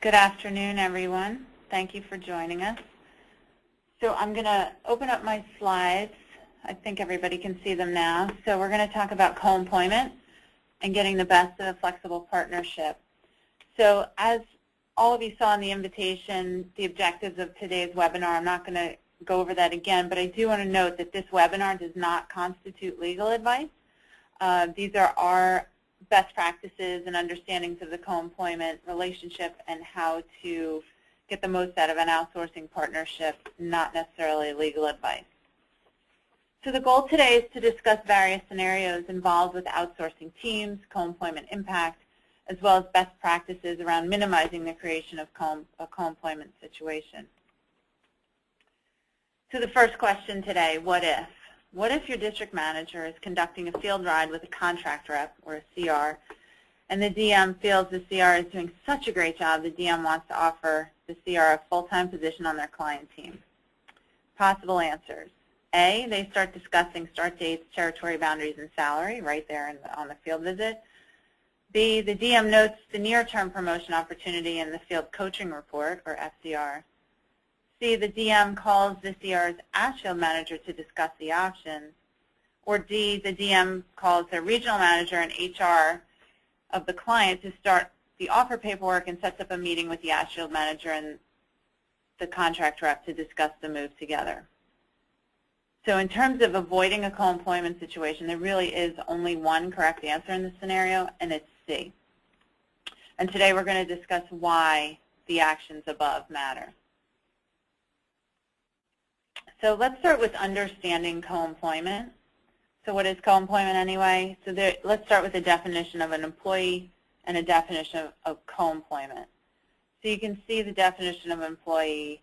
Good afternoon, everyone. Thank you for joining us. So I'm going to open up my slides. I think everybody can see them now. So we're going to talk about co-employment and getting the best of a flexible partnership. So as all of you saw in the invitation, the objectives of today's webinar, I'm not going to go over that again, but I do want to note that this webinar does not constitute legal advice. These are our best practices and understandings of the co-employment relationship and how to get the most out of an outsourcing partnership, not necessarily legal advice. So the goal today is to discuss various scenarios involved with outsourcing teams, co-employment impact, as well as best practices around minimizing the creation of a co-employment situation. So the first question today, what if? What if your district manager is conducting a field ride with a contract rep, or a CR, and the DM feels the CR is doing such a great job, the DM wants to offer the CR a full-time position on their client team? Possible answers. A, they start discussing start dates, territory boundaries, and salary right there on the field visit. B, the DM notes the near-term promotion opportunity in the field coaching report, or FCR. C, the DM calls the CR's Ashfield manager to discuss the options. Or D, the DM calls their regional manager and HR of the client to start the offer paperwork and sets up a meeting with the Ashfield manager and the contract rep to discuss the move together. So in terms of avoiding a co-employment situation, there really is only one correct answer in this scenario, and it's C. And today we're going to discuss why the actions above matter. So let's start with understanding co-employment. So what is co-employment anyway? So let's start with a definition of an employee and a definition of co-employment. So you can see the definition of employee.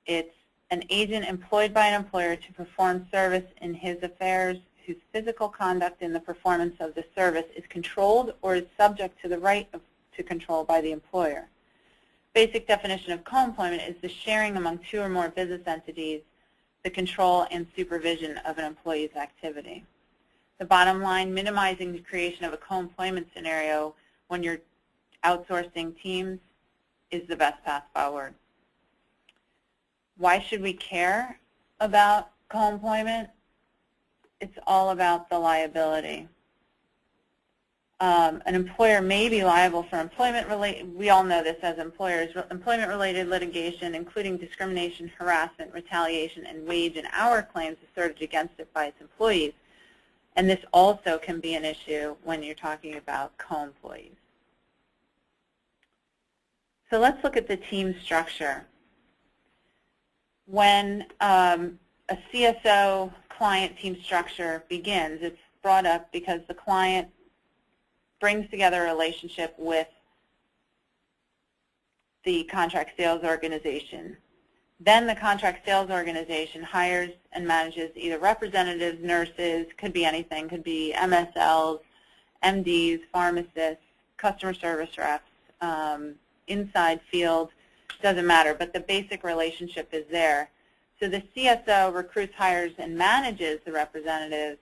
It's an agent employed by an employer to perform service in his affairs whose physical conduct in the performance of the service is controlled or is subject to the right to control by the employer. Basic definition of co-employment is the sharing among two or more business entities the control and supervision of an employee's activity. The bottom line, minimizing the creation of a co-employment scenario when you're outsourcing teams is the best path forward. Why should we care about co-employment? It's all about the liability. An employer may be liable for employment-related, we all know this as employers, employment-related litigation, including discrimination, harassment, retaliation, and wage and hour claims asserted against it by its employees. And this also can be an issue when you're talking about co-employees. So let's look at the team structure. When a CSO client team structure begins, it's brought up because the client brings together a relationship with the contract sales organization. Then the contract sales organization hires and manages either representatives, nurses, could be anything, could be MSLs, MDs, pharmacists, customer service reps, inside field, doesn't matter, but the basic relationship is there. So the CSO recruits, hires, and manages the representatives,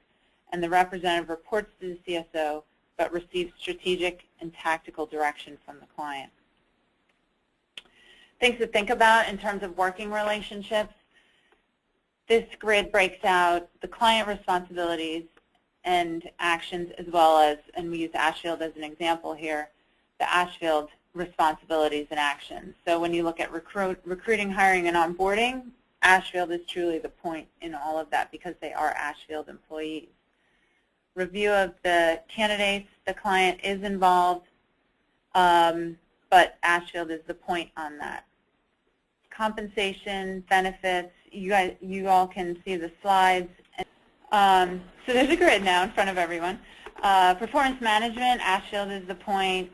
and the representative reports to the CSO but receives strategic and tactical direction from the client. Things to think about in terms of working relationships. This grid breaks out the client responsibilities and actions as well as, and we use Ashfield as an example here, the Ashfield responsibilities and actions. So when you look at recruiting, hiring, and onboarding, Ashfield is truly the point in all of that because they are Ashfield employees. Review of the candidates, the client is involved, but Ashfield is the point on that. Compensation, benefits, you all can see the slides. So there's a grid now in front of everyone. Performance management, Ashfield is the point.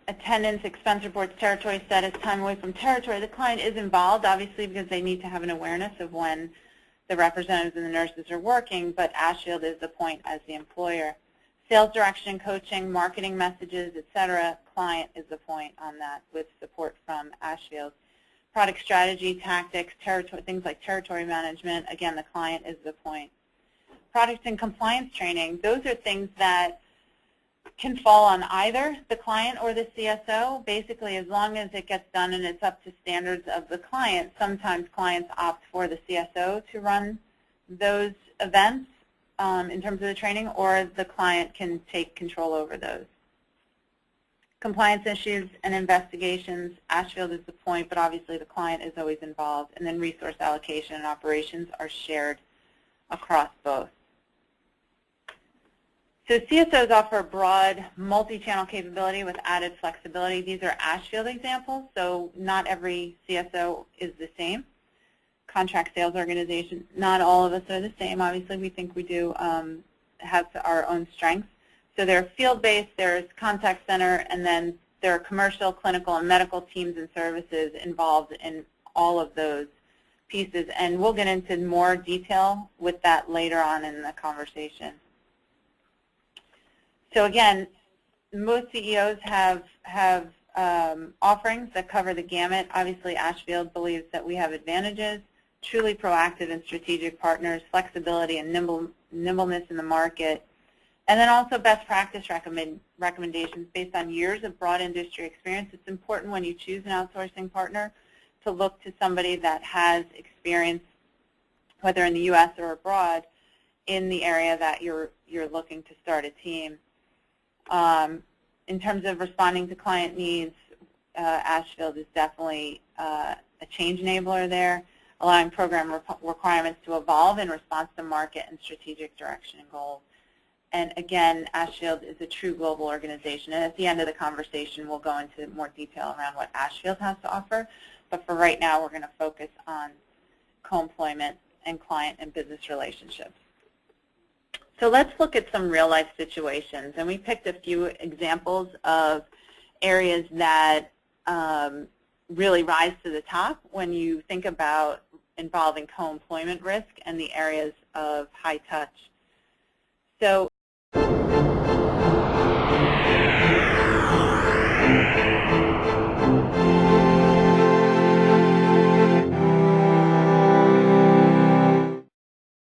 Attendance, expense reports, territory status, time away from territory. The client is involved, obviously, because they need to have an awareness of when the representatives and the nurses are working, but Ashfield is the point as the employer. Sales direction, coaching, marketing messages, etc. Client is the point on that with support from Ashfield. Product strategy, tactics, territory, things like territory management, again, the client is the point. Product and compliance training, those are things that can fall on either the client or the CSO. Basically, as long as it gets done and it's up to standards of the client, sometimes clients opt for the CSO to run those events in terms of the training, or the client can take control over those. Compliance issues and investigations, Ashfield is the point, but obviously the client is always involved. And then resource allocation and operations are shared across both. So CSOs offer a broad multi-channel capability with added flexibility. These are Ashfield examples, so not every CSO is the same. Contract sales organization, not all of us are the same. Obviously, we think we do have our own strengths. So there are field-based, there's contact center, and then there are commercial, clinical, and medical teams and services involved in all of those pieces. And we'll get into more detail with that later on in the conversation. So again, most CEOs have offerings that cover the gamut. Obviously, Ashfield believes that we have advantages, truly proactive and strategic partners, flexibility and nimbleness in the market, and then also best practice recommendations based on years of broad industry experience. It's important when you choose an outsourcing partner to look to somebody that has experience, whether in the U.S. or abroad, in the area that you're looking to start a team. In terms of responding to client needs, Ashfield is definitely a change enabler there, allowing program requirements to evolve in response to market and strategic direction and goals. And again, Ashfield is a true global organization. And at the end of the conversation, we'll go into more detail around what Ashfield has to offer. But for right now, we're going to focus on co-employment and client and business relationships. So let's look at some real-life situations. And we picked a few examples of areas that really rise to the top when you think about involving co-employment risk and the areas of high touch. So